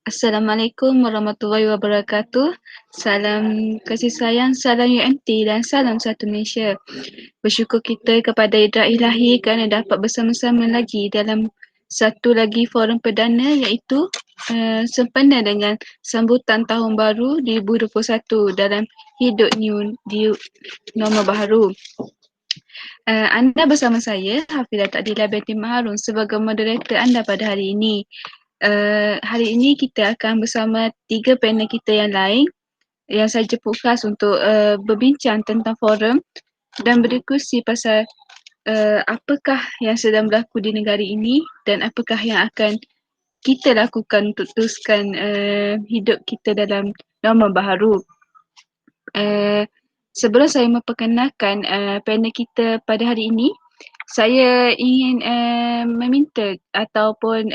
Assalamualaikum warahmatullahi wabarakatuh. Salam kasih sayang, salam UMT dan salam satu Malaysia. Bersyukur kita kepada Idrak Ilahi kerana dapat bersama-sama lagi dalam satu lagi forum perdana iaitu sempena dengan sambutan tahun baru 2021 dalam hidup di norma baharu. Anda bersama saya, Hafidah Takdilah binti Maharun sebagai moderator anda pada hari ini. Hari ini kita akan bersama 3 panel kita yang lain yang saya jemput khas untuk berbincang tentang forum dan berdiskusi pasal apakah yang sedang berlaku di negara ini dan apakah yang akan kita lakukan untuk teruskan hidup kita dalam norma baharu. Sebelum saya memperkenalkan panel kita pada hari ini, saya ingin meminta ataupun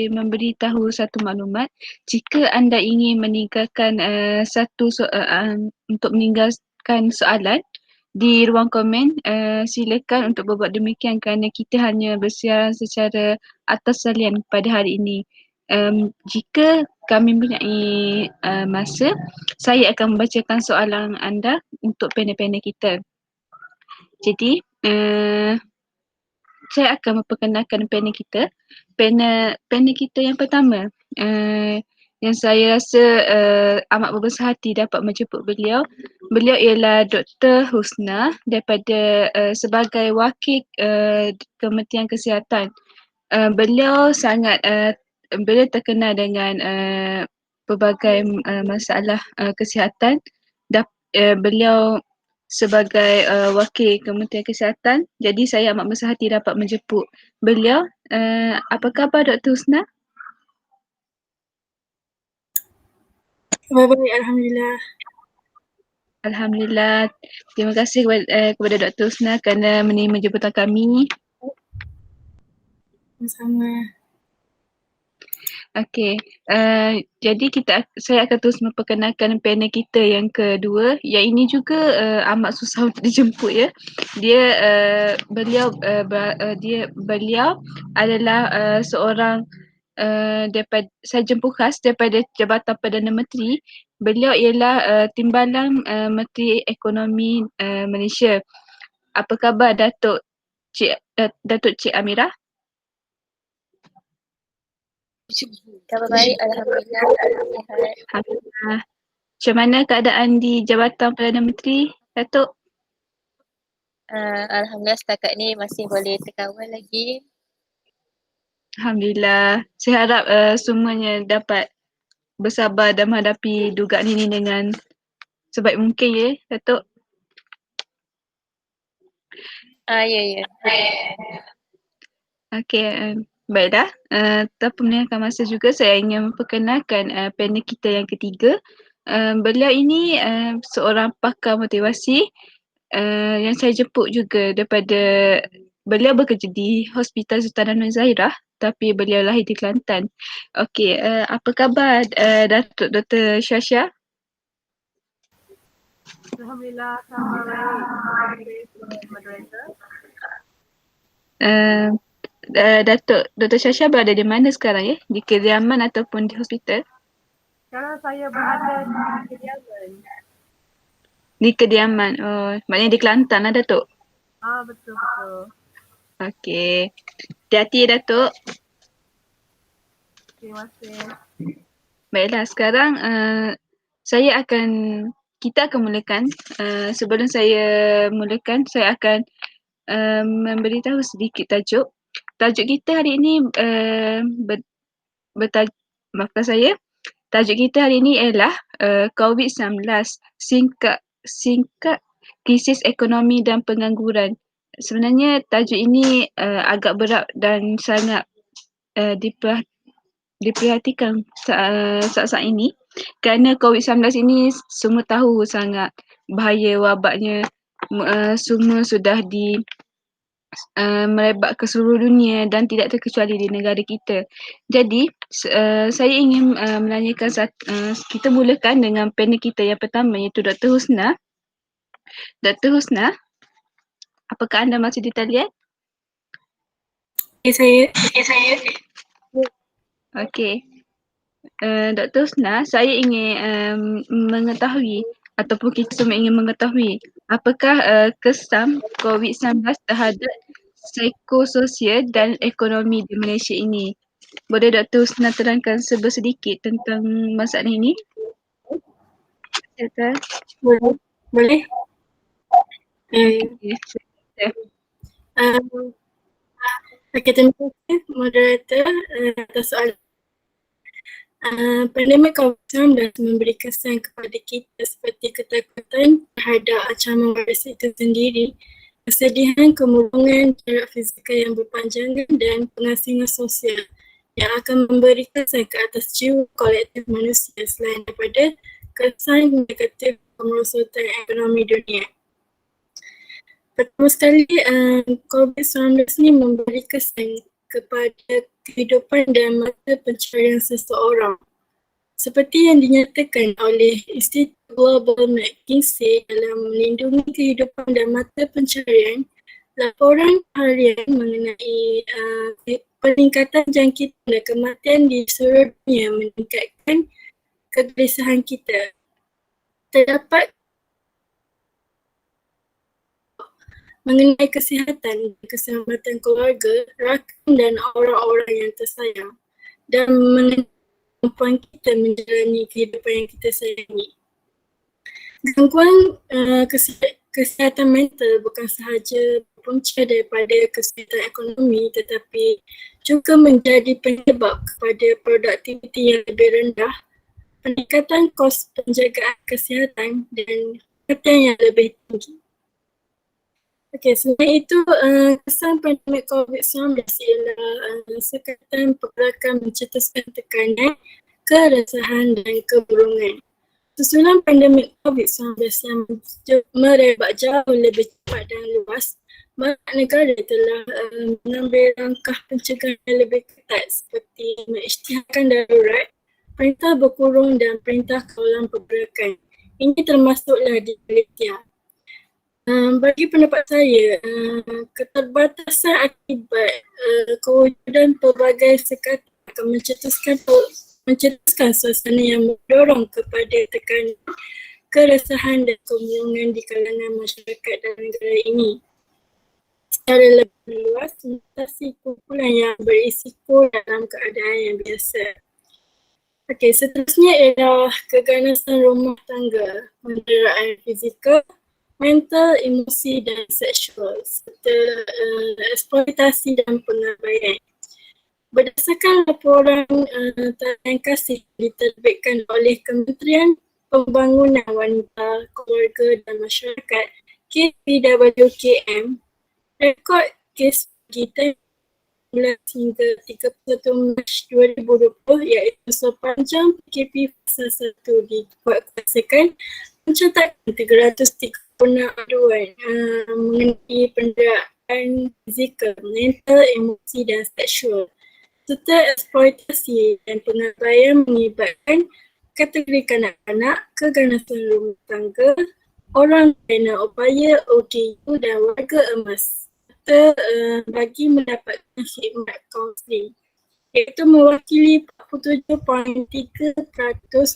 memberitahu satu maklumat. Jika anda ingin meninggalkan untuk meninggalkan soalan di ruang komen, silakan untuk berbuat demikian kerana kita hanya bersiaran secara atas talian pada hari ini. Jika kami mempunyai masa, saya akan membacakan soalan anda untuk panel-panel kita. Jadi, saya akan memperkenalkan panel kita. Panel kita yang pertama, yang saya rasa amat berbesar hati dapat menjemput beliau. Beliau ialah Dr. Husna daripada sebagai wakil Kementerian Kesihatan. Beliau beliau terkenal dengan pelbagai masalah kesihatan. Beliau sebagai wakil Kementerian Kesihatan, jadi saya amat besar hati dapat menjemput beliau. Apa khabar Dr. Husna? Baik, Alhamdulillah. Alhamdulillah. Terima kasih kepada Dr. Husna kerana menerima jemputan kami. Sama-sama. Okey, jadi saya akan terus memperkenalkan panel kita yang kedua. Yang ini juga amat susah untuk dijemput ya. Beliau adalah seorang saya jemput khas daripada Jabatan Perdana Menteri. Beliau ialah Timbalan Menteri Ekonomi Malaysia. Apa khabar Datuk Cik Amirah? Khabar baik, Alhamdulillah. Sihat. Alhamdulillah. Macam mana keadaan di Jabatan Perdana Menteri, Datuk? Alhamdulillah setakat ni masih boleh terkawal lagi. Alhamdulillah. Saya harap semuanya dapat bersabar dan menghadapi dugaan ini dengan sebaik mungkin ya, Datuk. Ya. Okey, baiklah. Tanpa melengahkan masa juga, saya ingin memperkenalkan panel kita yang ketiga. Beliau ini seorang pakar motivasi yang saya jemput juga daripada beliau bekerja di Hospital Sultanah Nur Zahirah tapi beliau lahir di Kelantan. Okey, apa khabar Datuk Dr. Syasha? Alhamdulillah, khabar baik. Moderator. Datuk Dr. Syasha berada di mana sekarang ya? Di kediaman ataupun di hospital? Sekarang saya berada di kediaman. Di kediaman. Oh, maknanya di Kelantan lah Datuk. Betul. Okey. Hati-hati ya Datuk. Terima kasih. Baiklah, sekarang kita akan mulakan. Sebelum saya mulakan, saya akan memberitahu sedikit tajuk. Tajuk kita hari ini maafkan saya. Tajuk kita hari ini ialah COVID-19 singkat krisis ekonomi dan pengangguran. Sebenarnya tajuk ini agak berat dan sangat diperhatikan saat-saat ini kerana COVID-19 ini semua tahu sangat bahaya wabaknya. Semua sudah merebak ke seluruh dunia dan tidak terkecuali di negara kita. Jadi saya ingin menanyakan kita mulakan dengan panel kita yang pertama iaitu Dr. Husna. Dr. Husna, apakah anda masih di talian? Saya. Okey. Dr. Husna, saya ingin mengetahui ataupun kita semua ingin mengetahui apakah kesan COVID-19 terhadap psikososial dan ekonomi di Malaysia ini. Boleh Dr. Husna terangkan sedikit tentang masalah ini? Silakan. Boleh. Boleh. Okey. Okay, terima kasih moderator atas soalan. Pandemik COVID-19 memberi kesan kepada kita seperti ketakutan terhadap ancaman virus itu sendiri, kesedihan, kemurungan, jarak fizikal yang berpanjangan dan pengasingan sosial yang akan memberi kesan ke atas jiwa kolektif manusia selain daripada kesan negatif kemerosotan ekonomi dunia. Pertama sekali, COVID-19 ni memberi kesan kepada kehidupan dan mata pencarian seseorang. Seperti yang dinyatakan oleh Institut Global McKinsey dalam melindungi kehidupan dan mata pencarian, laporan harian mengenai peningkatan jangkitan dan kematian di seluruh dunia meningkatkan kegelisahan kita. Terdapat mengenai kesihatan dan keselamatan keluarga, rakan dan orang-orang yang tersayang dan mengenai kemampuan kita menjalani kehidupan yang kita sayangi. Gangguan kesihatan mental bukan sahaja punca daripada kesulitan ekonomi tetapi juga menjadi penyebab kepada produktiviti yang lebih rendah, peningkatan kos penjagaan kesihatan dan kematian yang lebih tinggi. Okey, selain itu, kesan pandemik COVID-19 ialah sekatan pergerakan mencetuskan tekanan, keresahan dan keburungan. Susulan pandemik COVID-19 yang merebak jauh lebih cepat dan luas, banyak negara telah mengambil langkah pencegahan yang lebih ketat seperti mengisytiharkan darurat, perintah berkurung dan perintah kawalan pergerakan. Ini termasuklah di Malaysia. Bagi pendapat saya, keterbatasan akibat kewujudan pelbagai sekatan akan mencetuskan suasana yang mendorong kepada tekanan, keresahan dan kemurungan di kalangan masyarakat dalam negara ini. Secara lebih luas, mutasi kumpulan yang berisiko dalam keadaan yang biasa. Okey, seterusnya ialah keganasan rumah tangga, penderaan fizikal, mental, emosi dan seksual serta eksploitasi dan pengabaian. Berdasarkan laporan talian kasih diterbitkan oleh Kementerian Pembangunan Wanita, Keluarga dan Masyarakat KPWKM, rekod kes kita 19 hingga 31 Mac 2020 iaitu sepanjang PKP fasa 1 dikuatkuasakan mencatatkan 336 aduan mengenai penderaan fizikal, mental, emosi dan seksual serta eksploitasi dan pengabaian mengibatkan kategori kanak-kanak, keganasan rumah tangga, orang bina upaya, OKU dan warga emas serta bagi mendapatkan khidmat kaunseling iaitu mewakili 47.3%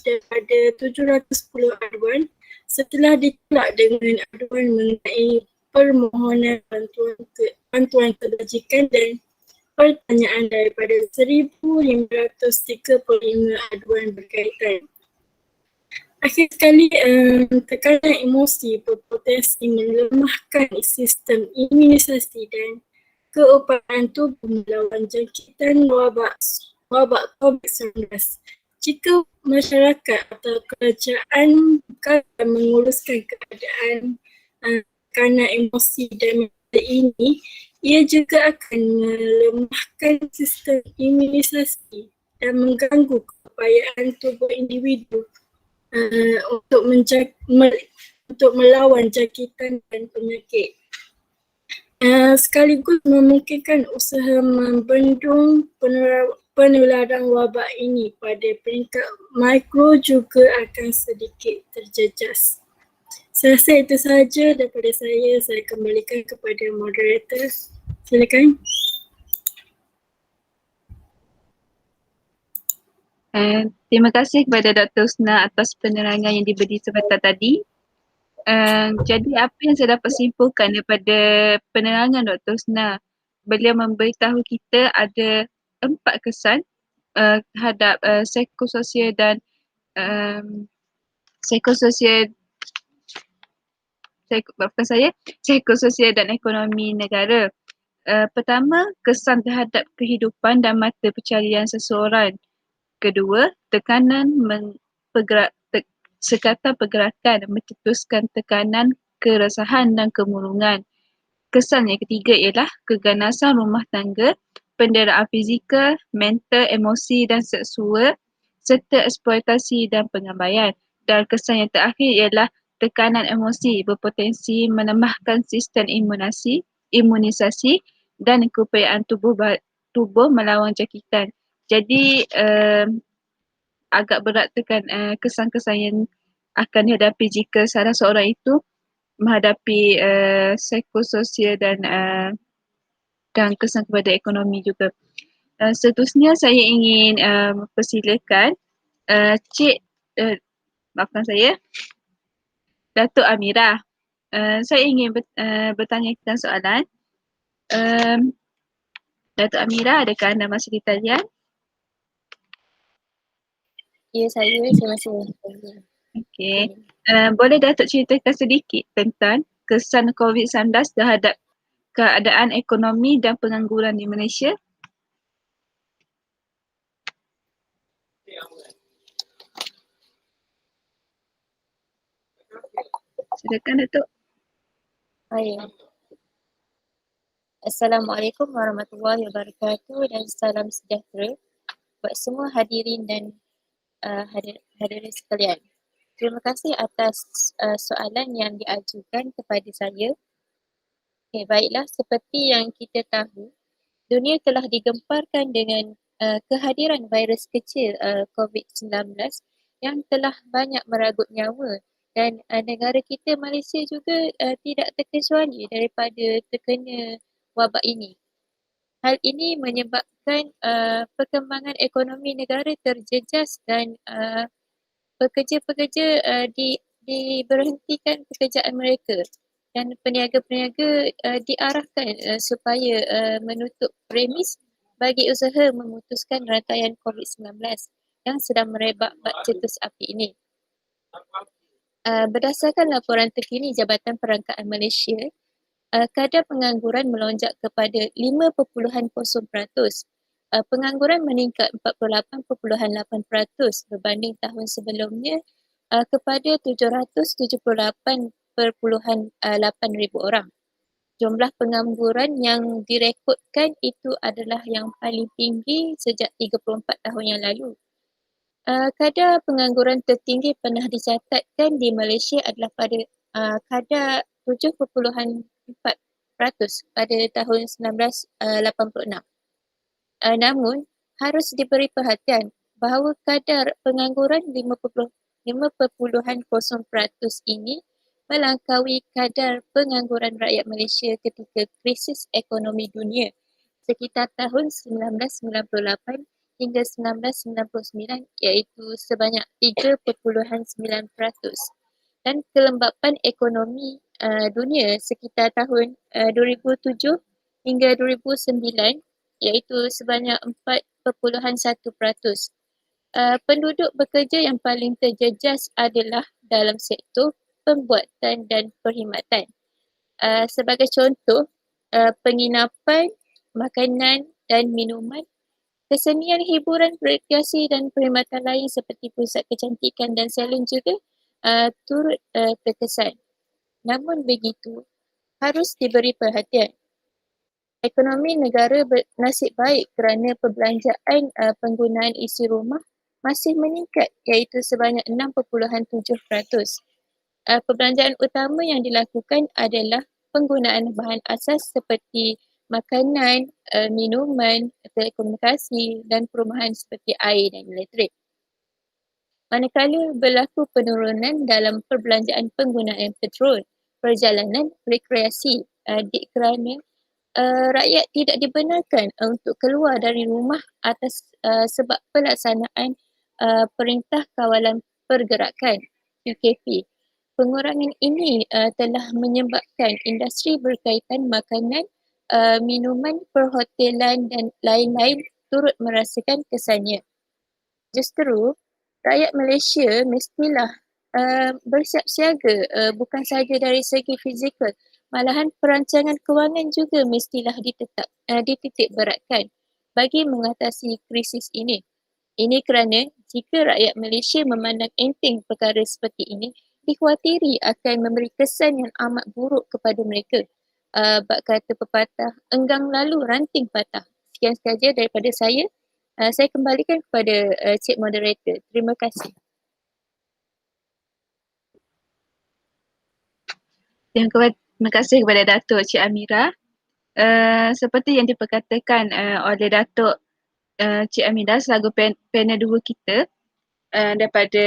daripada 710 aduan setelah ditolak dengan aduan mengenai permohonan bantuan kebajikan dan pertanyaan daripada 1,535 aduan berkaitan. Akhir sekali, tekanan emosi berpotensi melemahkan sistem imunisasi dan keupayaan tubuh melawan jangkitan wabak COVID-19. Jika masyarakat atau kerajaan bukan menguruskan keadaan tekanan emosi dan mental ini, ia juga akan melemahkan sistem imunisasi dan mengganggu keupayaan tubuh individu untuk melawan jangkitan dan penyakit. Sekaligus memungkinkan usaha membendung penularan wabak ini pada peringkat mikro juga akan sedikit terjejas. Saya rasa itu sahaja daripada saya. Saya kembalikan kepada moderator. Silakan. Terima kasih kepada Dr. Husna atas penerangan yang diberi sebentar tadi. Jadi apa yang saya dapat simpulkan daripada penerangan Dr. Husna, beliau memberitahu kita ada 4 kesan terhadap psikososial dan psikososial maafkan saya, psikososial dan ekonomi negara. Pertama, kesan terhadap kehidupan dan mata pencaharian seseorang. Kedua, tekanan sekatan pergerakan mencetuskan tekanan, keresahan dan kemurungan. Kesan yang ketiga ialah keganasan rumah tangga, penderaan fizikal, mental, emosi dan seksual serta eksploitasi dan pengabaian. Dan kesan yang terakhir ialah tekanan emosi berpotensi melemahkan sistem imunisasi dan keupayaan tubuh melawan jangkitan. Jadi agak berat tekan kesan-kesan yang akan dihadapi jika salah seorang itu menghadapi psikososial dan kesan kepada ekonomi juga. Seterusnya saya ingin persilakan Cik, maafkan saya, Datuk Amira. Saya ingin bertanyakan soalan. Datuk Amira, adakah anda masih di talian? Ya, saya masih. Okey. Boleh Datuk ceritakan sedikit tentang kesan COVID-19 terhadap keadaan ekonomi dan pengangguran di Malaysia? Silakan Datuk. Ya. Assalamualaikum warahmatullahi wabarakatuh dan salam sejahtera buat semua hadirin dan hadirin sekalian. Terima kasih atas soalan yang diajukan kepada saya. Okay, baiklah, seperti yang kita tahu, dunia telah digemparkan dengan kehadiran virus kecil COVID-19 yang telah banyak meragut nyawa, dan negara kita Malaysia juga tidak terkecuali daripada terkena wabak ini. Hal ini menyebabkan perkembangan ekonomi negara terjejas dan pekerja-pekerja diberhentikan pekerjaan mereka, dan peniaga-peniaga diarahkan supaya menutup premis bagi usaha memutuskan rantaian COVID-19 yang sedang merebak bak cetus api ini. Berdasarkan laporan terkini Jabatan Perangkaan Malaysia, kadar pengangguran melonjak kepada 5.0%. Pengangguran meningkat 48.8% berbanding tahun sebelumnya kepada 778.8 ribu orang. Jumlah pengangguran yang direkodkan itu adalah yang paling tinggi sejak 34 tahun yang lalu. Kadar pengangguran tertinggi pernah dicatatkan di Malaysia adalah pada kadar 7.4% pada tahun 1986. Namun, harus diberi perhatian bahawa kadar pengangguran 5.0% ini melangkaui kadar pengangguran rakyat Malaysia ketika krisis ekonomi dunia sekitar tahun 1998 hingga 1999, iaitu sebanyak 3.9%, dan kelembapan ekonomi dunia sekitar tahun 2007 hingga 2009, iaitu sebanyak 4.1%. Penduduk bekerja yang paling terjejas adalah dalam sektor pembuatan dan perkhidmatan. Sebagai contoh, penginapan, makanan dan minuman, kesenian, hiburan, rekreasi dan perkhidmatan lain seperti pusat kecantikan dan salon juga turut terkesan. Namun begitu, harus diberi perhatian. Ekonomi negara bernasib baik kerana perbelanjaan penggunaan isi rumah masih meningkat, iaitu sebanyak 6.7%. Perbelanjaan utama yang dilakukan adalah penggunaan bahan asas seperti makanan, minuman, telekomunikasi dan perumahan seperti air dan elektrik. Manakala berlaku penurunan dalam perbelanjaan penggunaan petrol, perjalanan, rekreasi kerana rakyat tidak dibenarkan untuk keluar dari rumah atas sebab pelaksanaan Perintah Kawalan Pergerakan (PKP). Pengurangan ini telah menyebabkan industri berkaitan makanan, minuman, perhotelan dan lain-lain turut merasakan kesannya. Justru, rakyat Malaysia mestilah bersiap siaga bukan sahaja dari segi fizikal, malahan perancangan kewangan juga mestilah dititik beratkan bagi mengatasi krisis ini. Ini kerana jika rakyat Malaysia memandang enteng perkara seperti ini, dikhawatiri akan memberi kesan yang amat buruk kepada mereka. Bak kata pepatah, enggang lalu ranting patah. Sekian sahaja daripada saya. Saya kembalikan kepada Cik Moderator. Terima kasih. Terima kasih kepada Datuk Cik Amira. Seperti yang diperkatakan oleh Datuk Cik Amira selaku panel 2 kita daripada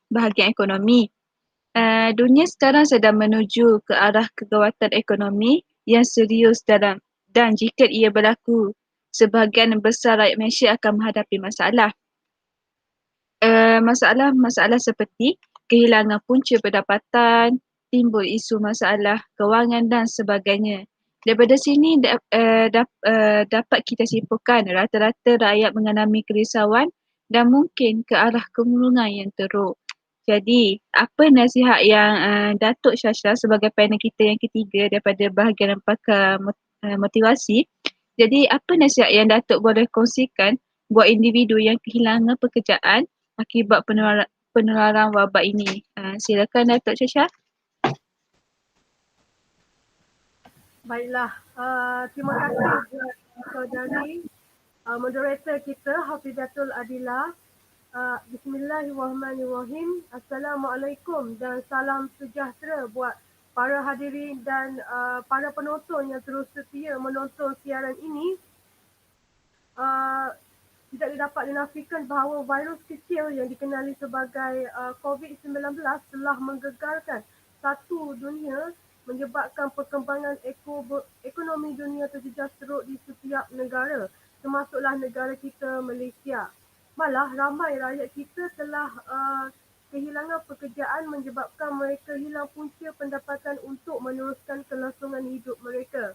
bahagian ekonomi. Dunia sekarang sedang menuju ke arah kegawatan ekonomi yang serius dan jika ia berlaku, sebahagian besar rakyat Malaysia akan menghadapi masalah. Masalah seperti kehilangan punca pendapatan, timbul isu masalah kewangan dan sebagainya. Daripada sini dapat kita simpulkan rata-rata rakyat mengalami kerisauan dan mungkin ke arah kemurungan yang teruk. Jadi, apa nasihat yang Datuk Syasha sebagai panel kita yang ketiga daripada bahagian pakar motivasi, jadi apa nasihat yang Datuk boleh kongsikan buat individu yang kehilangan pekerjaan akibat penularan wabak ini? Silakan Datuk Syasha. Baiklah, terima kasih buat saudari moderator kita Hafizatul Adila. Bismillahirrahmanirrahim. Assalamualaikum dan salam sejahtera buat para hadirin dan para penonton yang terus setia menonton siaran ini. Tidak dapat dinafikan bahawa virus kecil yang dikenali sebagai COVID-19 telah menggegarkan satu dunia, menyebabkan perkembangan ekonomi dunia terjejas teruk di setiap negara, termasuklah negara kita Malaysia. Malah ramai rakyat kita telah kehilangan pekerjaan menyebabkan mereka hilang punca pendapatan untuk meneruskan kelangsungan hidup mereka.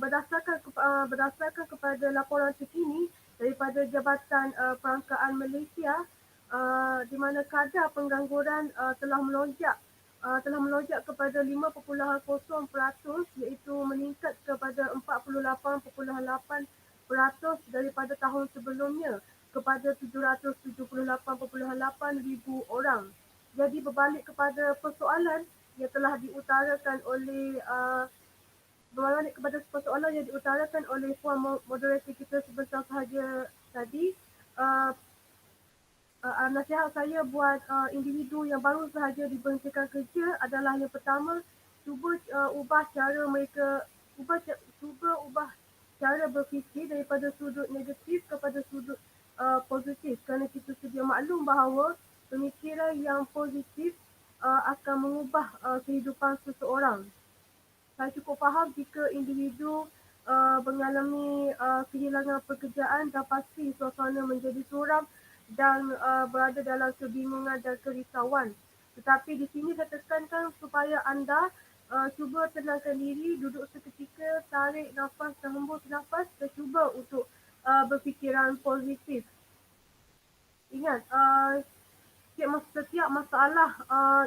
Berdasarkan kepada laporan terkini daripada Jabatan Perangkaan Malaysia, di mana kadar pengangguran telah melonjak kepada 5.0%, iaitu meningkat kepada 48.8% daripada tahun sebelumnya kepada 778.8 ribu orang. Jadi berbalik kepada persoalan yang telah diutarakan oleh Puan Moderator kita sebentar sahaja tadi, nasihat saya buat individu yang baru sahaja diberhentikan kerja adalah yang pertama, cuba ubah cara berfikir daripada sudut negatif kepada sudut positif, kerana kita sedia maklum bahawa pemikiran yang positif akan mengubah kehidupan seseorang. Saya cukup faham jika individu mengalami kehilangan pekerjaan dan pasti suasana menjadi suram dan berada dalam kebingungan dan kerisauan. Tetapi di sini saya tekankan supaya anda cuba tenangkan diri, duduk seketika, tarik nafas dan hembus nafas dan cuba untuk berfikiran positif. Ingat, setiap masalah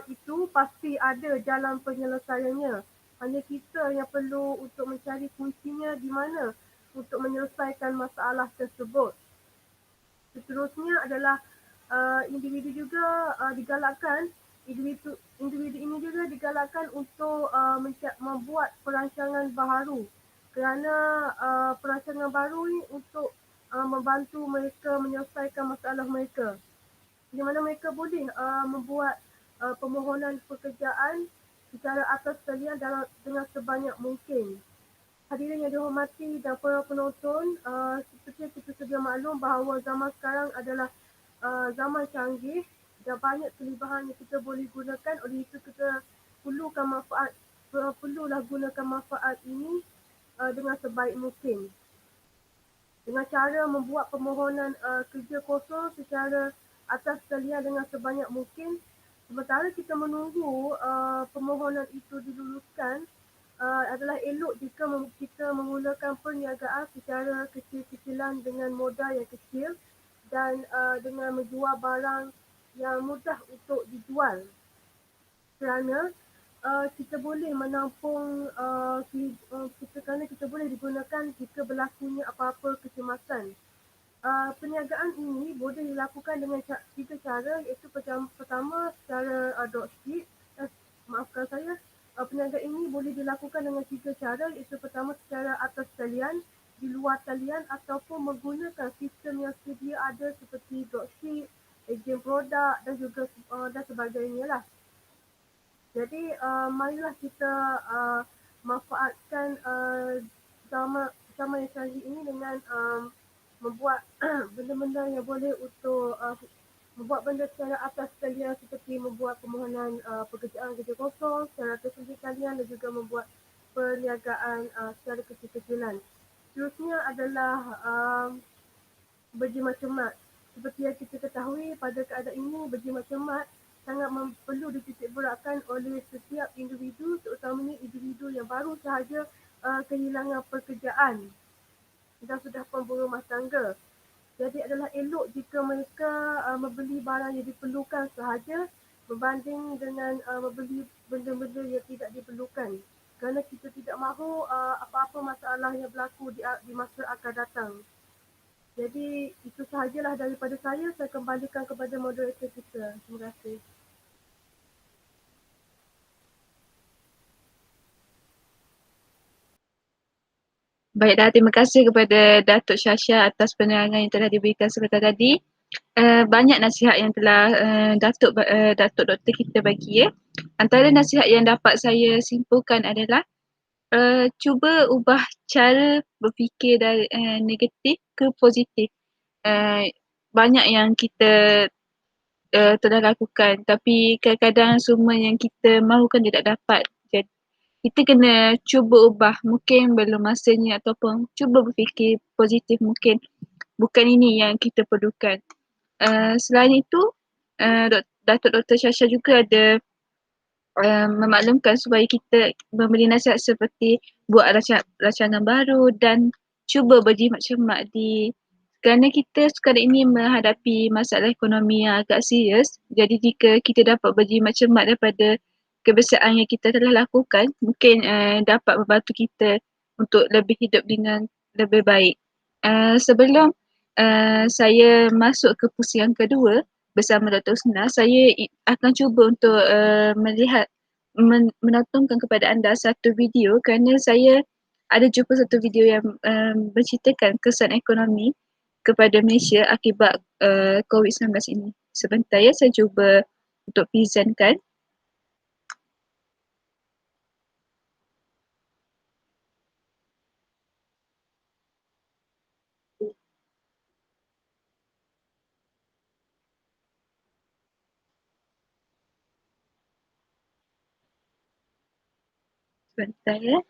itu pasti ada jalan penyelesaiannya. Hanya kita yang perlu untuk mencari kuncinya di mana untuk menyelesaikan masalah tersebut. Seterusnya adalah individu ini juga digalakkan untuk membuat perancangan baharu, kerana perancangan baru ini untuk membantu mereka menyelesaikan masalah mereka, di mana mereka boleh membuat permohonan pekerjaan secara atas talian dengan sebanyak mungkin. Hadirin yang dihormati dan para penonton, seperti yang kita sedia maklum bahawa zaman sekarang adalah zaman canggih dan banyak kelebihan yang kita boleh gunakan. Oleh itu kita perlulah gunakan manfaat ini dengan sebaik mungkin. dengan cara membuat permohonan kerja kosong secara atas talian dengan sebanyak mungkin. Sementara kita menunggu permohonan itu diluluskan, adalah elok jika kita memulakan perniagaan secara kecil-kecilan dengan modal yang kecil dan dengan menjual barang yang mudah untuk dijual. Kerana kita boleh menampung kerana kita boleh digunakan jika berlakunya apa-apa kecemasan. Perniagaan ini boleh dilakukan dengan 3 cara, iaitu pertama secara dropship. Maafkan saya, perniagaan ini boleh dilakukan dengan 3 cara, iaitu pertama secara atas talian, di luar talian ataupun menggunakan sistem yang sedia ada seperti dropship, ejen produk dan juga dan sebagainya lah. Jadi marilah kita manfaatkan zaman yang canggih ini dengan membuat benda-benda yang boleh untuk membuat benda secara atas talian seperti membuat permohonan pekerjaan kerja kosong secara tersendiri talian dan juga membuat perniagaan secara kecil-kecilan. Seterusnya adalah berjimat cermat. Seperti yang kita ketahui, pada keadaan ini berjimat cermat sangat perlu dititik beratkan oleh setiap individu, terutamanya individu yang baru sahaja kehilangan pekerjaan dan sudah pun berumah tangga. Jadi adalah elok jika mereka membeli barang yang diperlukan sahaja berbanding dengan membeli benda-benda yang tidak diperlukan. Kerana kita tidak mahu apa-apa masalah yang berlaku di masa akan datang. Jadi itu sahajalah daripada saya kembalikan kepada moderator kita. Terima kasih. Baiklah, terima kasih kepada Datuk Syasha atas penerangan yang telah diberikan sebentar tadi. Banyak nasihat yang telah Datuk Doktor kita bagi ya. Antara nasihat yang dapat saya simpulkan adalah cuba ubah cara berfikir dari negatif ke positif. Banyak yang kita telah lakukan tapi kadang-kadang semua yang kita mahukan tidak dapat. Jadi kita kena cuba ubah, mungkin belum masanya ataupun cuba berfikir positif, mungkin bukan ini yang kita perlukan. Selain itu, Datuk Dr. Syasha juga ada memaklumkan supaya kita memberi nasihat seperti buat rancangan baru dan cuba berjimat cermat kerana kita sekarang ini menghadapi masalah ekonomi yang agak serius. Jadi jika kita dapat berjimat cermat daripada kebiasaan yang kita telah lakukan, mungkin dapat membantu kita untuk lebih hidup dengan lebih baik. Sebelum saya masuk ke pusingan kedua bersama Dr. Husna, saya akan cuba untuk melihat menontonkan kepada anda satu video kerana saya ada jumpa satu video yang menceritakan kesan ekonomi kepada Malaysia akibat COVID-19 ini. Sebentar ya, saya cuba untuk presentkan. Sebentar ya.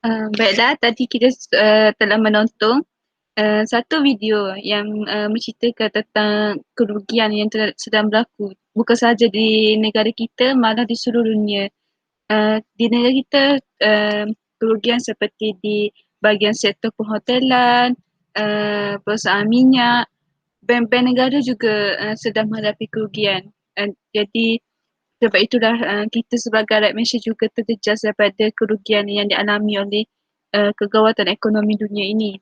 Baiklah, tadi kita telah menonton satu video yang menceritakan tentang kerugian yang sedang berlaku. Bukan sahaja di negara kita, malah di seluruh dunia. Di negara kita, kerugian seperti di bahagian sektor perhotelan, perusahaan minyak, bank-bank negara juga sedang menghadapi kerugian. Jadi sebab itulah kita sebagai rakyat Malaysia juga terjejas daripada kerugian yang dialami oleh kegawatan ekonomi dunia ini.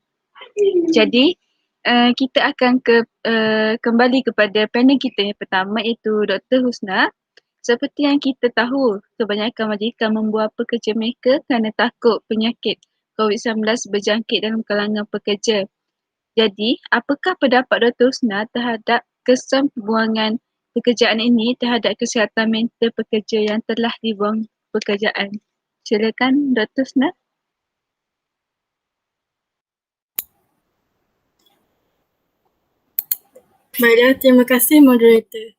Jadi kita akan kembali kepada panel kita yang pertama, iaitu Dr. Husna. Seperti yang kita tahu, kebanyakan majikan membuang pekerja mereka kerana takut penyakit COVID-19 berjangkit dalam kalangan pekerja. Jadi, apakah pendapat Dr. Husna terhadap kesan pembuangan pekerjaan ini terhadap kesihatan mental pekerja yang telah dibuang pekerjaan? Silakan Dr. Husna. Baiklah, terima kasih moderator.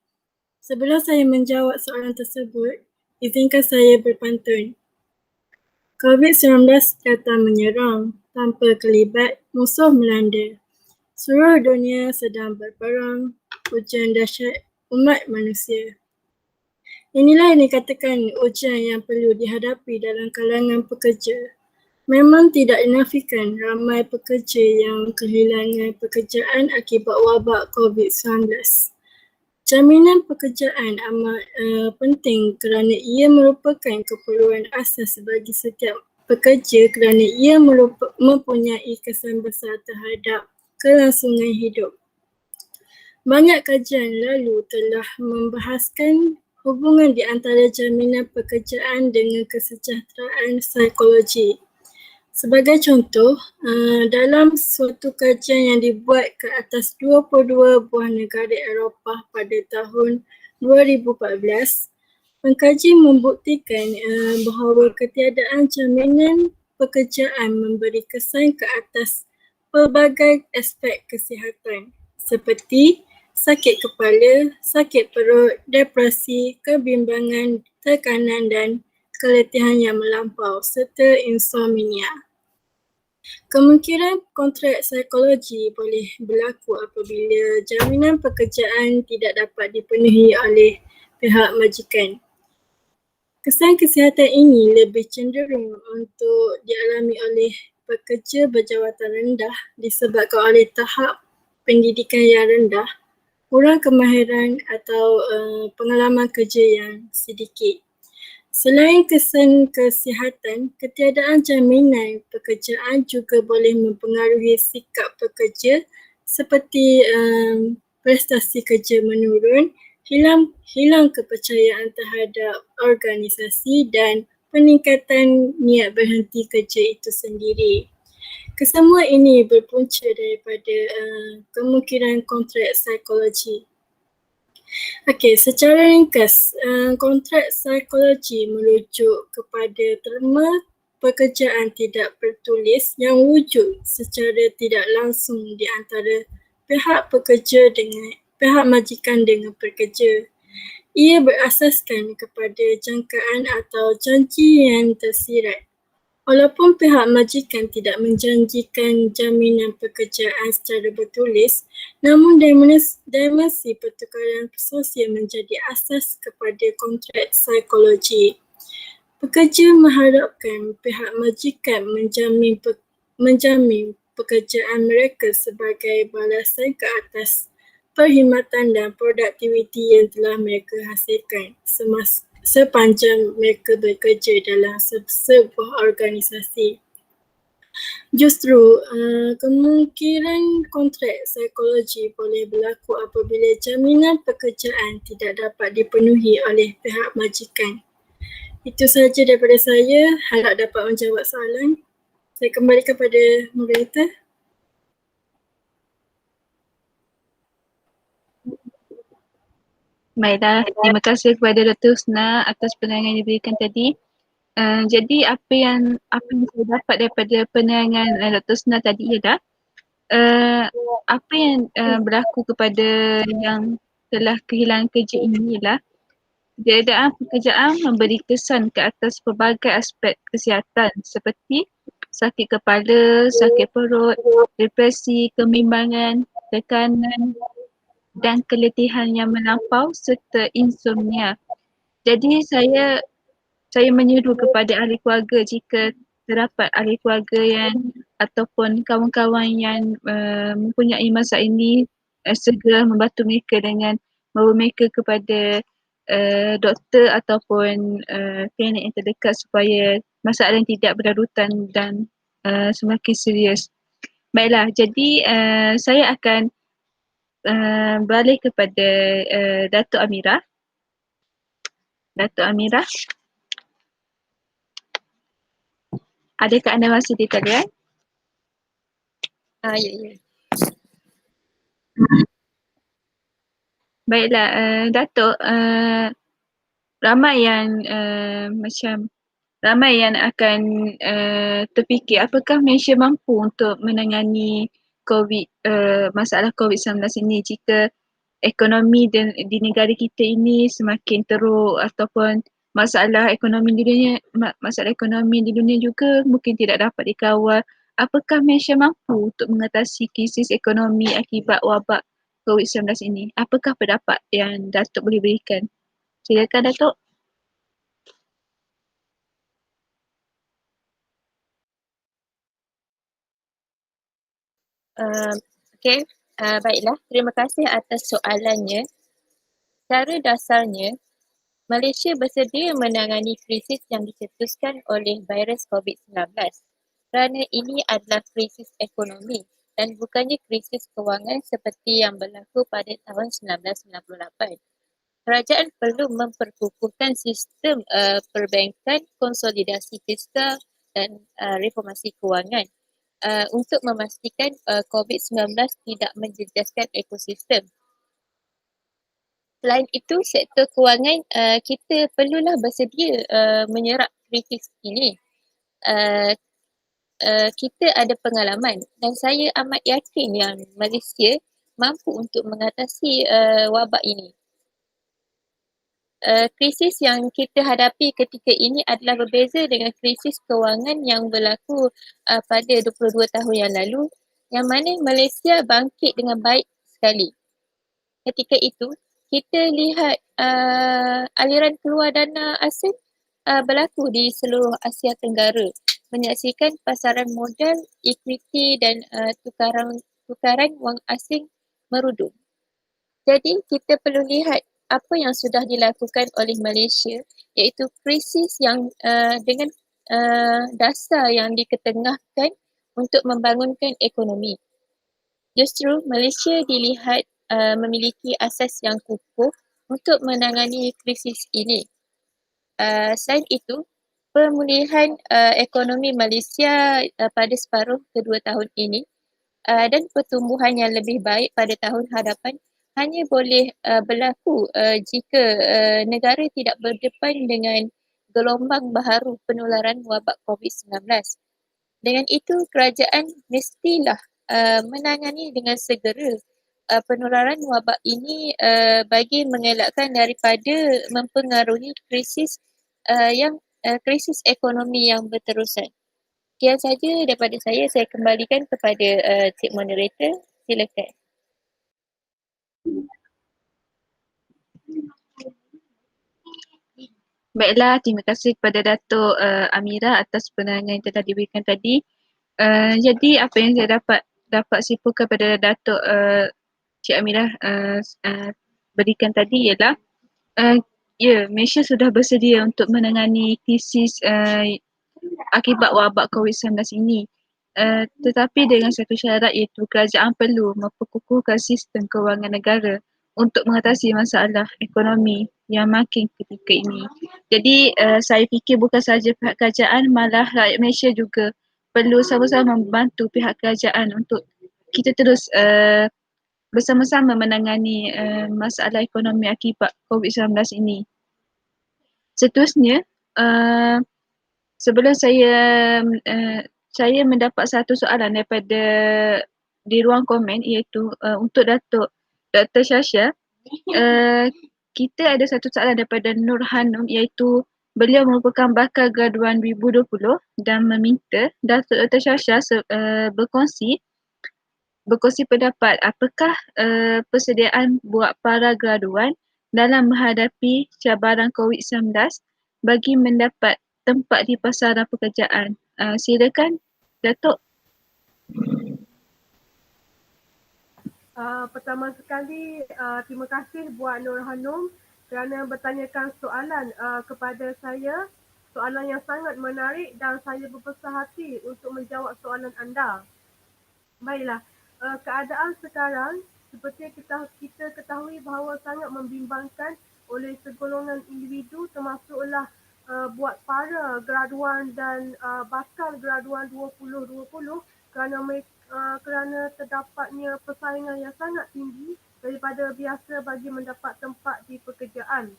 Sebelum saya menjawab soalan tersebut, izinkan saya berpantun. COVID-19 datang menyerang tanpa kelibat musuh melanda. Seluruh dunia sedang berperang, ujian dahsyat umat manusia. Inilah yang dikatakan ujian yang perlu dihadapi dalam kalangan pekerja. Memang tidak dinafikan ramai pekerja yang kehilangan pekerjaan akibat wabak COVID-19. Jaminan pekerjaan amat penting kerana ia merupakan keperluan asas bagi setiap pekerja kerana ia mempunyai kesan besar terhadap kelangsungan hidup. Banyak kajian lalu telah membahaskan hubungan di antara jaminan pekerjaan dengan kesejahteraan psikologi. Sebagai contoh, dalam suatu kajian yang dibuat ke atas 22 buah negara Eropah pada tahun 2014, pengkaji membuktikan bahawa ketiadaan jaminan pekerjaan memberi kesan ke atas pelbagai aspek kesihatan seperti sakit kepala, sakit perut, depresi, kebimbangan, tekanan dan keletihan yang melampau serta insomnia. Kemungkinan kontrak psikologi boleh berlaku apabila jaminan pekerjaan tidak dapat dipenuhi oleh pihak majikan. Kesan kesihatan ini lebih cenderung untuk dialami oleh pekerja berjawatan rendah disebabkan oleh tahap pendidikan yang rendah, kurang kemahiran atau pengalaman kerja yang sedikit. Selain kesan kesihatan, ketiadaan jaminan pekerjaan juga boleh mempengaruhi sikap pekerja seperti prestasi kerja menurun, hilang kepercayaan terhadap organisasi dan peningkatan niat berhenti kerja itu sendiri. Kesemua ini berpunca daripada kemungkinan kontrak psikologi. Okey, secara ringkas, kontrak psikologi merujuk kepada terma pekerjaan tidak bertulis yang wujud secara tidak langsung di antara pihak pekerja dengan pihak majikan dengan pekerja. Ia berasaskan kepada jangkaan atau janji yang tersirat. Walaupun pihak majikan tidak menjanjikan jaminan pekerjaan secara bertulis, namun dimensi pertukaran sosial menjadi asas kepada kontrak psikologi. Pekerja mengharapkan pihak majikan menjamin pekerjaan mereka sebagai balasan ke atas perkhidmatan dan produktiviti yang telah mereka hasilkan sepanjang mereka bekerja dalam sebuah organisasi. Justru kemungkinan kontrak psikologi boleh berlaku apabila jaminan pekerjaan tidak dapat dipenuhi oleh pihak majikan. Itu sahaja daripada saya, harap dapat menjawab soalan. Saya kembali kepada moderator. Baiklah, terima kasih kepada Dr. Husna atas penerangan yang diberikan tadi. Jadi apa yang saya dapat daripada penerangan Dr. Husna tadi ialah apa yang berlaku kepada yang telah kehilangan kerja ini ialah ketiadaan pekerjaan memberi kesan ke atas pelbagai aspek kesihatan seperti sakit kepala, sakit perut, depresi, kebimbangan, tekanan dan keletihan yang melampau serta insomnia. Jadi saya menyeru kepada ahli keluarga jika terdapat ahli keluarga yang ataupun kawan-kawan yang mempunyai masalah ini segera membantu mereka dengan membawa mereka kepada doktor ataupun klinik yang terdekat supaya masalah yang tidak berlarutan dan semakin serius. Baiklah, jadi saya akan balik kepada Datuk Amira. Datuk Amira, adakah anda masih di talian? Ya. Baiklah, Datuk, ramai yang ramai yang akan terfikir apakah Malaysia mampu untuk menangani masalah COVID-19 ini jika ekonomi di negara kita ini semakin teruk ataupun masalah ekonomi di dunia juga mungkin tidak dapat dikawal. Apakah Malaysia mampu untuk mengatasi krisis ekonomi akibat wabak COVID-19 ini? Apakah pendapat yang Datuk boleh berikan? Silakan Datuk. Baiklah. Terima kasih atas soalannya. Secara dasarnya, Malaysia bersedia menangani krisis yang dicetuskan oleh virus COVID-19 kerana ini adalah krisis ekonomi dan bukannya krisis kewangan seperti yang berlaku pada tahun 1998. Kerajaan perlu memperkukuhkan sistem perbankan, konsolidasi fiskal dan reformasi kewangan untuk memastikan COVID-19 tidak menjejaskan ekosistem. Selain itu, sektor kewangan kita perlulah bersedia menyerap krisis ini. Kita ada pengalaman dan saya amat yakin yang Malaysia mampu untuk mengatasi wabak ini. Krisis yang kita hadapi ketika ini adalah berbeza dengan krisis kewangan yang berlaku pada 22 tahun yang lalu, yang mana Malaysia bangkit dengan baik sekali. Ketika itu, kita lihat aliran keluar dana asing berlaku di seluruh Asia Tenggara, menyaksikan pasaran modal, equity dan tukaran wang asing merudum. Jadi kita perlu lihat apa yang sudah dilakukan oleh Malaysia, iaitu krisis yang dengan dasar yang diketengahkan untuk membangunkan ekonomi. Justru Malaysia dilihat memiliki asas yang kukuh untuk menangani krisis ini. Selain itu, pemulihan ekonomi Malaysia pada separuh kedua tahun ini dan pertumbuhan yang lebih baik pada tahun hadapan hanya boleh berlaku jika negara tidak berdepan dengan gelombang baharu penularan wabak COVID-19. Dengan itu, kerajaan mestilah menangani dengan segera penularan wabak ini bagi mengelakkan daripada mempengaruhi krisis krisis ekonomi yang berterusan. Sekian saja daripada saya kembalikan kepada Cik Moderator. Silakan. Baiklah, terima kasih kepada Datuk Amira atas penerangan yang telah diberikan tadi. Jadi apa yang saya dapat simpulkan kepada Datuk Cik Amira berikan tadi ialah Malaysia sudah bersedia untuk menangani krisis akibat wabak COVID-19 ini. Tetapi dengan satu syarat iaitu kerajaan perlu memperkukuhkan sistem kewangan negara untuk mengatasi masalah ekonomi yang makin ketika ini. Jadi saya fikir bukan sahaja pihak kerajaan, malah rakyat Malaysia juga perlu sama-sama membantu pihak kerajaan untuk kita terus bersama-sama menangani masalah ekonomi akibat COVID-19 ini. Seterusnya, sebelum saya mendapat satu soalan daripada di ruang komen iaitu untuk Dr. Syasha. Kita ada satu soalan daripada Nur Hanum iaitu beliau merupakan bakal graduan 2020 dan meminta Dr. Syasha berkongsi pendapat apakah persediaan buat para graduan dalam menghadapi cabaran COVID-19 bagi mendapat tempat di pasaran pekerjaan. Silakan Datuk. Pertama sekali, terima kasih buat Nur Hanum kerana bertanyakan soalan kepada saya. Soalan yang sangat menarik dan saya berbesar hati untuk menjawab soalan anda. Baiklah, keadaan sekarang seperti kita ketahui bahawa sangat membimbangkan oleh segolongan individu termasuklah buat para graduan dan bakal graduan 2020 kerana terdapatnya persaingan yang sangat tinggi daripada biasa bagi mendapat tempat di pekerjaan.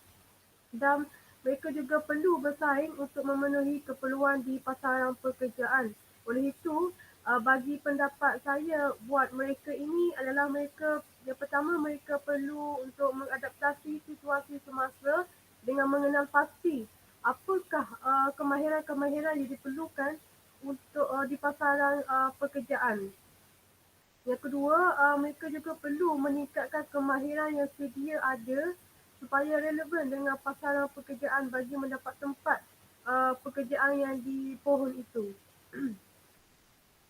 Dan mereka juga perlu bersaing untuk memenuhi keperluan di pasaran pekerjaan. Oleh itu, bagi pendapat saya buat mereka ini adalah yang pertama mereka perlu untuk mengadaptasi situasi semasa dengan mengenal pasti apakah kemahiran-kemahiran yang diperlukan untuk di pasaran pekerjaan. Yang kedua, mereka juga perlu meningkatkan kemahiran yang sedia ada supaya relevan dengan pasaran pekerjaan bagi mendapat tempat pekerjaan yang dipohon itu.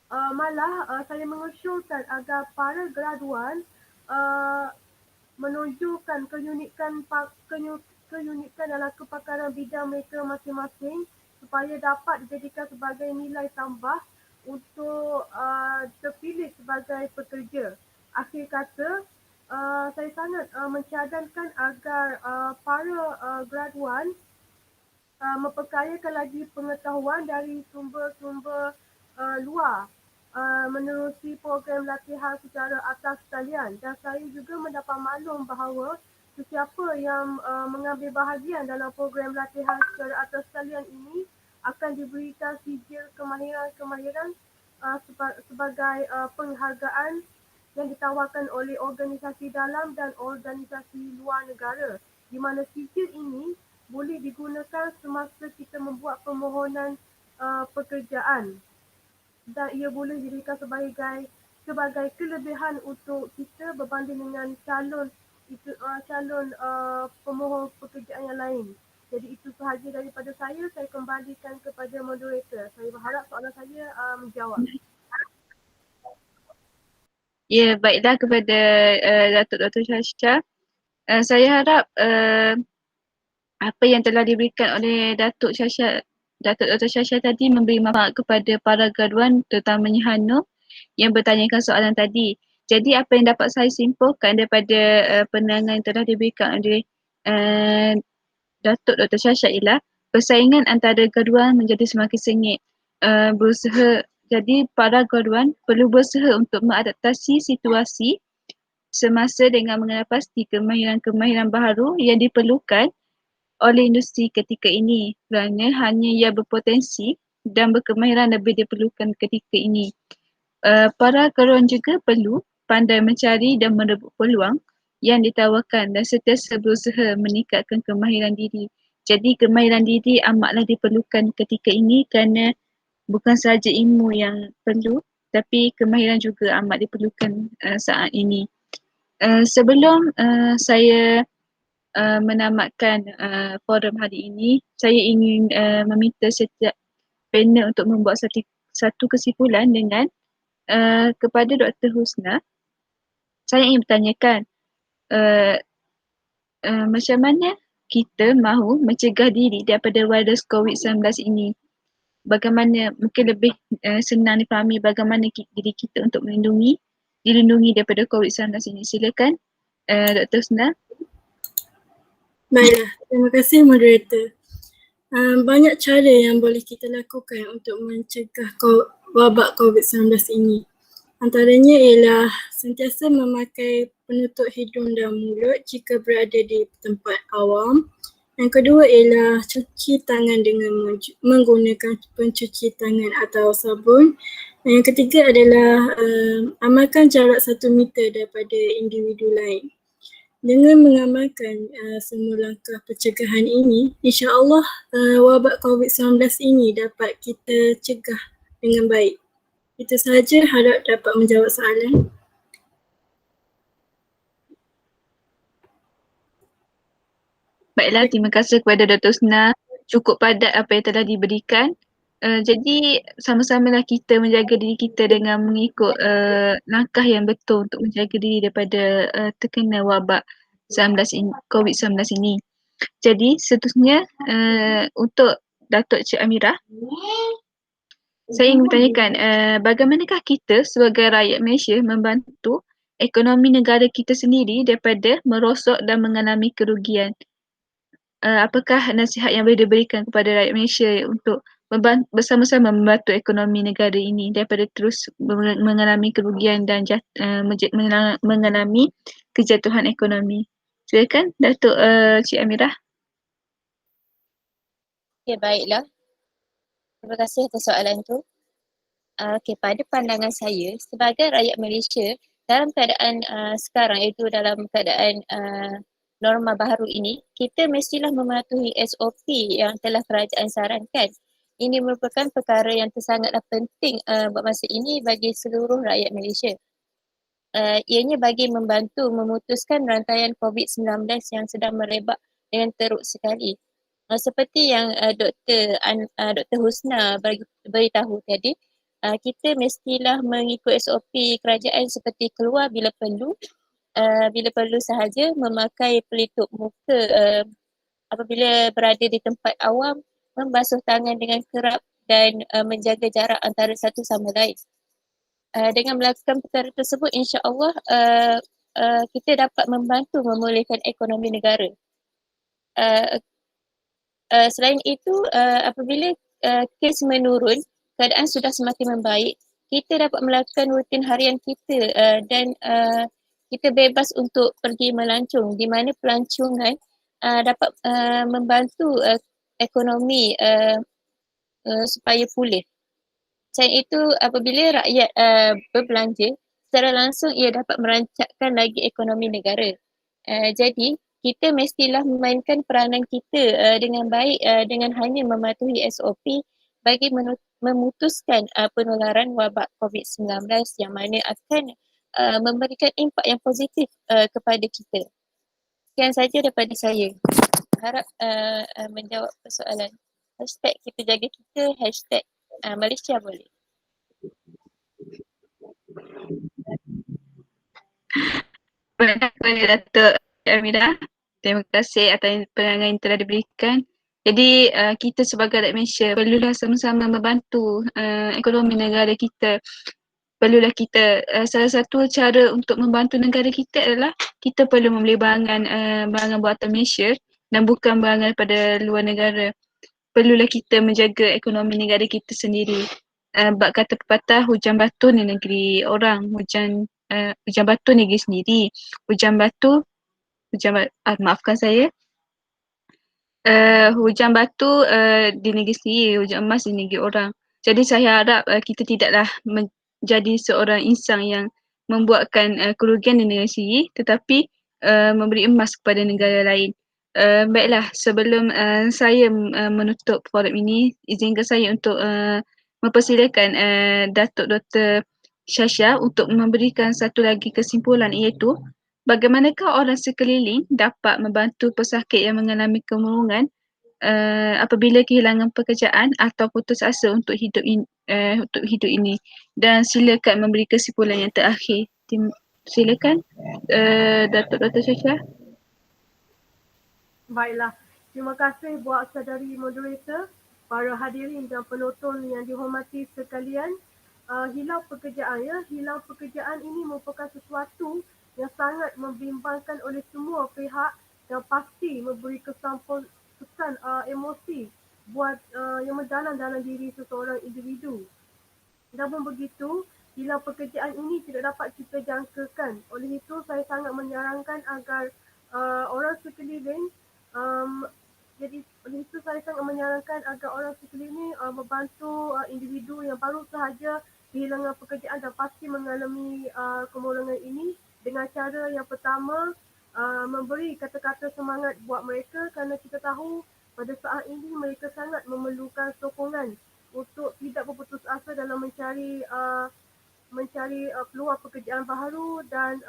Malah saya mengusulkan agar para graduan menunjukkan keunikan dalam kepakaran bidang mereka masing-masing supaya dapat dijadikan sebagai nilai tambah untuk terpilih sebagai pekerja. Akhir kata, saya sangat mencadangkan agar para graduan memperkayakan lagi pengetahuan dari sumber-sumber luar menerusi program latihan secara atas talian. Dan saya juga mendapat maklum bahawa sesiapa yang mengambil bahagian dalam program latihan secara atas talian ini akan diberikan sijil kemahiran-kemahiran sebagai penghargaan yang ditawarkan oleh organisasi dalam dan organisasi luar negara, di mana sijil ini boleh digunakan semasa kita membuat permohonan pekerjaan dan ia boleh dijadikan sebagai kelebihan untuk kita berbanding dengan calon pemohon pekerjaan yang lain. Jadi itu sahaja daripada saya kembalikan kepada moderator. Saya berharap soalan saya menjawab. Ya, baiklah kepada Datuk Dr. Syasha. Saya harap apa yang telah diberikan oleh Datuk Dr. Syasha tadi memberi manfaat kepada para graduan, terutamanya Hano yang bertanyakan soalan tadi. Jadi apa yang dapat saya simpulkan daripada penerangan yang telah diberikan oleh Datuk Dr. Syasha ialah persaingan antara graduan menjadi semakin sengit. Jadi para graduan perlu berusaha untuk mengadaptasi situasi semasa dengan mengenal pasti kemahiran-kemahiran baharu yang diperlukan oleh industri ketika ini, kerana hanya ia berpotensi dan berkemahiran lebih diperlukan ketika ini. Para graduan juga perlu pandai mencari dan merebut peluang yang ditawarkan dan sentiasa berusaha meningkatkan kemahiran diri. Jadi kemahiran diri amatlah diperlukan ketika ini kerana bukan sahaja ilmu yang perlu, tapi kemahiran juga amat diperlukan saat ini. Sebelum saya menamatkan forum hari ini, saya ingin meminta setiap panel untuk membuat satu kesimpulan dengan kepada Dr. Husna. Saya ingin bertanyakan macam mana kita mahu mencegah diri daripada virus COVID-19 ini. Bagaimana mungkin lebih senang difahami bagaimana diri kita untuk dilindungi daripada COVID-19 ini. Silakan Dr. Husna. Baiklah, terima kasih moderator. Banyak cara yang boleh kita lakukan untuk mencegah wabak COVID-19 ini. Antaranya ialah sentiasa memakai penutup hidung dan mulut jika berada di tempat awam. Yang kedua ialah cuci tangan dengan menggunakan pencuci tangan atau sabun. Dan yang ketiga adalah amalkan jarak 1 meter daripada individu lain. Dengan mengamalkan semua langkah pencegahan ini, insya-Allah wabak COVID-19 ini dapat kita cegah dengan baik. Itu sahaja, harap dapat menjawab soalan. Baiklah, terima kasih kepada Dr. Husna. Cukup padat apa yang telah diberikan. Jadi sama-samalah kita menjaga diri kita dengan mengikut langkah yang betul untuk menjaga diri daripada terkena wabak COVID-19 ini. Jadi seterusnya untuk Datuk Cik Amirah, saya ingin bertanyakan bagaimanakah kita sebagai rakyat Malaysia membantu ekonomi negara kita sendiri daripada merosok dan mengalami kerugian. Apakah nasihat yang boleh diberikan kepada rakyat Malaysia untuk bersama-sama membantu ekonomi negara ini daripada terus mengalami kerugian dan mengalami kejatuhan ekonomi. Silakan Datuk Cik Amirah. Okay, baiklah. Terima kasih atas soalan tu. Pada pandangan saya, sebagai rakyat Malaysia dalam keadaan sekarang, iaitu dalam keadaan norma baharu ini, kita mestilah mematuhi SOP yang telah kerajaan sarankan. Ini merupakan perkara yang sangatlah penting buat masa ini bagi seluruh rakyat Malaysia. Ianya bagi membantu memutuskan rantaian COVID-19 yang sedang merebak dengan teruk sekali. Seperti yang Dr. Husna beritahu tadi, kita mestilah mengikut SOP kerajaan seperti keluar bila perlu sahaja, memakai pelitup muka apabila berada di tempat awam, membasuh tangan dengan kerap dan menjaga jarak antara satu sama lain. Dengan melakukan perkara tersebut, insya-Allah kita dapat membantu memulihkan ekonomi negara. Selain itu, apabila kes menurun, keadaan sudah semakin membaik, kita dapat melakukan rutin harian kita dan kita bebas untuk pergi melancong, di mana pelancongan dapat membantu ekonomi supaya pulih. Selain itu, apabila rakyat berbelanja, secara langsung ia dapat merancangkan lagi ekonomi negara. Jadi, kita mestilah memainkan peranan kita dengan baik dengan hanya mematuhi SOP bagi memutuskan penularan wabak COVID-19 yang mana akan memberikan impak yang positif kepada kita. Sekian saja daripada saya. Harap menjawab persoalan. Hashtag kita jaga kita, hashtag Malaysia boleh. Banyak kepada Datuk Amira. Terima kasih atas penerangan yang telah diberikan. Jadi kita sebagai rakyat Malaysia perlulah sama-sama membantu ekonomi negara kita. Perlulah kita salah satu cara untuk membantu negara kita adalah kita perlu membeli barangan buatan Malaysia dan bukan barangan daripada luar negara. Perlulah kita menjaga ekonomi negara kita sendiri. Bab kata pepatah, hujan batu di negeri orang, hujan batu negeri sendiri. Maafkan saya. Hujan batu di negeri sendiri, hujan emas di negeri orang. Jadi saya harap kita tidaklah menjadi seorang insan yang membuatkan kerugian di negeri sendiri tetapi memberi emas kepada negara lain. Baiklah, sebelum saya menutup forum ini, izinkan saya untuk mempersilakan Datuk Dr. Shasha untuk memberikan satu lagi kesimpulan, iaitu bagaimanakah orang sekeliling dapat membantu pesakit yang mengalami kemurungan apabila kehilangan pekerjaan atau putus asa untuk hidup ini. Dan silakan memberi kesimpulan yang terakhir. Silakan Datuk Dr. Shasha. Baiklah, terima kasih buat saudari moderator, para hadirin dan penonton yang dihormati sekalian. Hilang pekerjaan ini merupakan sesuatu yang sangat membimbangkan oleh semua pihak dan pasti memberi kesan emosi buat yang mendalam dalam diri seseorang individu. Namun begitu, hilang pekerjaan ini tidak dapat kita jangkakan. Oleh itu, saya sangat menyarankan agar orang sekeliling oleh itu saya sangat menyarankan agar orang sekeliling membantu individu yang baru sahaja kehilangan pekerjaan dan pasti mengalami kemurungan ini dengan cara yang pertama, memberi kata-kata semangat buat mereka kerana kita tahu pada saat ini mereka sangat memerlukan sokongan untuk tidak berputus asa dalam mencari peluang pekerjaan baru dan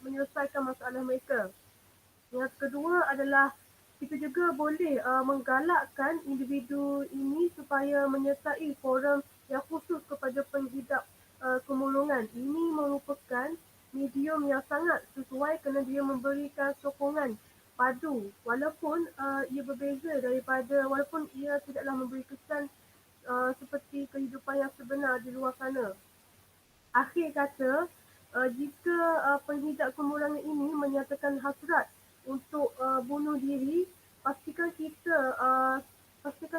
menyelesaikan masalah mereka. Yang kedua adalah kita juga boleh menggalakkan individu ini supaya menyertai forum yang khusus kepada pengidap kemurungan. Ini merupakan medium yang sangat sesuai kerana dia memberikan sokongan padu walaupun walaupun ia tidaklah memberi kesan seperti kehidupan yang sebenar di luar sana. Akhir kata, jika pengidap kemurungan ini menyatakan hasrat untuk bunuh diri, pastikan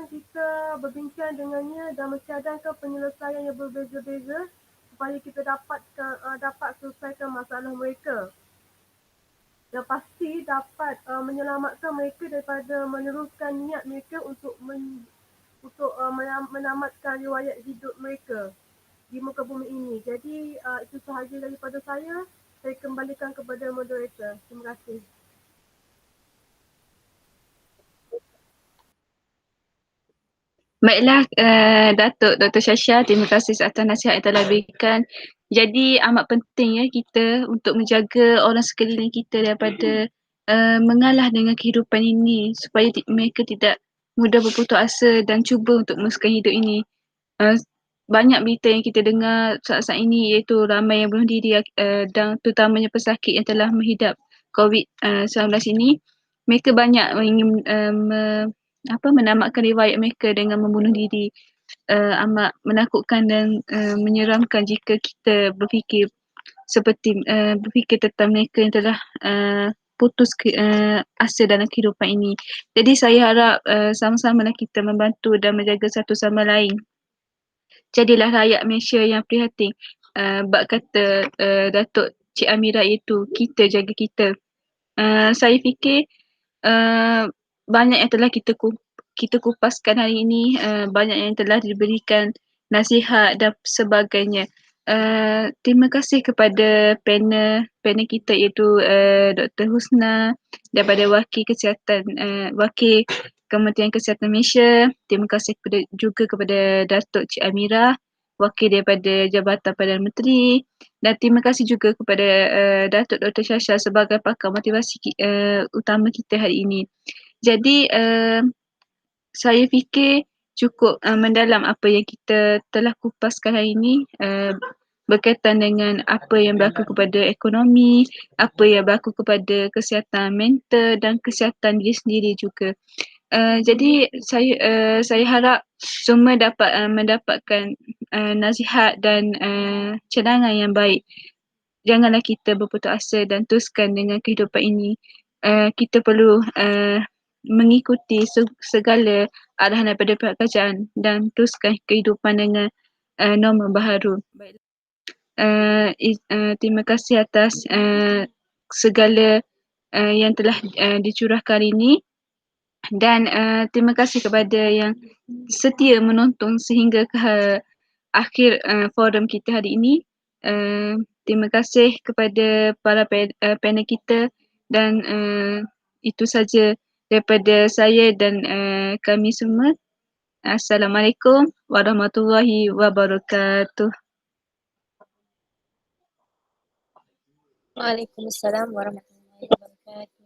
kita berbincang dengannya dan mencadangkan penyelesaian yang berbeza-beza supaya kita dapat selesaikan masalah mereka. Dan pasti dapat menyelamatkan mereka daripada meneruskan niat mereka untuk menamatkan riwayat hidup mereka di muka bumi ini. Jadi itu sahaja daripada saya. Saya kembalikan kepada moderator. Terima kasih. Baiklah, Datuk Dr. Shasha, terima kasih atas nasihat yang telah berikan. Jadi amat penting kita untuk menjaga orang sekeliling kita daripada mengalah dengan kehidupan ini supaya mereka tidak mudah berputus asa dan cuba untuk meneruskan hidup ini. Banyak berita yang kita dengar saat-saat ini iaitu ramai yang bunuh diri dan terutamanya pesakit yang telah menghidap COVID-19 ini. Mereka banyak ingin menamatkan riwayat mereka dengan membunuh diri. Amat menakutkan dan menyeramkan jika kita berfikir tentang mereka yang telah putus asa dalam kehidupan ini. Jadi saya harap sama-samalah kita membantu dan menjaga satu sama lain. Jadilah rakyat Malaysia yang prihatin. Bab kata Datuk Cik Amira iaitu kita jaga kita. Saya fikir banyak yang telah kita kupaskan hari ini, banyak yang telah diberikan nasihat dan sebagainya. Terima kasih kepada panel kita iaitu Dr. Husna daripada Wakil Kementerian Kesihatan Malaysia. Terima kasih juga kepada Datuk Cik Amira, wakil daripada Jabatan Perdana Menteri, dan terima kasih juga kepada Datuk Dr. Shasha sebagai pakar motivasi utama kita hari ini. Jadi saya fikir cukup mendalam apa yang kita telah kupaskan hari ini berkaitan dengan apa yang berlaku kepada ekonomi, apa yang berlaku kepada kesihatan mental dan kesihatan diri sendiri juga. Jadi saya harap semua dapat mendapatkan nasihat dan cadangan yang baik. Janganlah kita berputus asa dan teruskan dengan kehidupan ini. Kita perlu mengikuti segala arahan daripada pihak kerajaan dan teruskan kehidupan dengan norma baharu. Terima kasih atas segala yang telah dicurahkan hari ini dan terima kasih kepada yang setia menonton sehingga ke akhir forum kita hari ini. Terima kasih kepada para panel kita dan itu saja daripada saya dan kami semua. Assalamualaikum warahmatullahi wabarakatuh. Waalaikumsalam warahmatullahi wabarakatuh.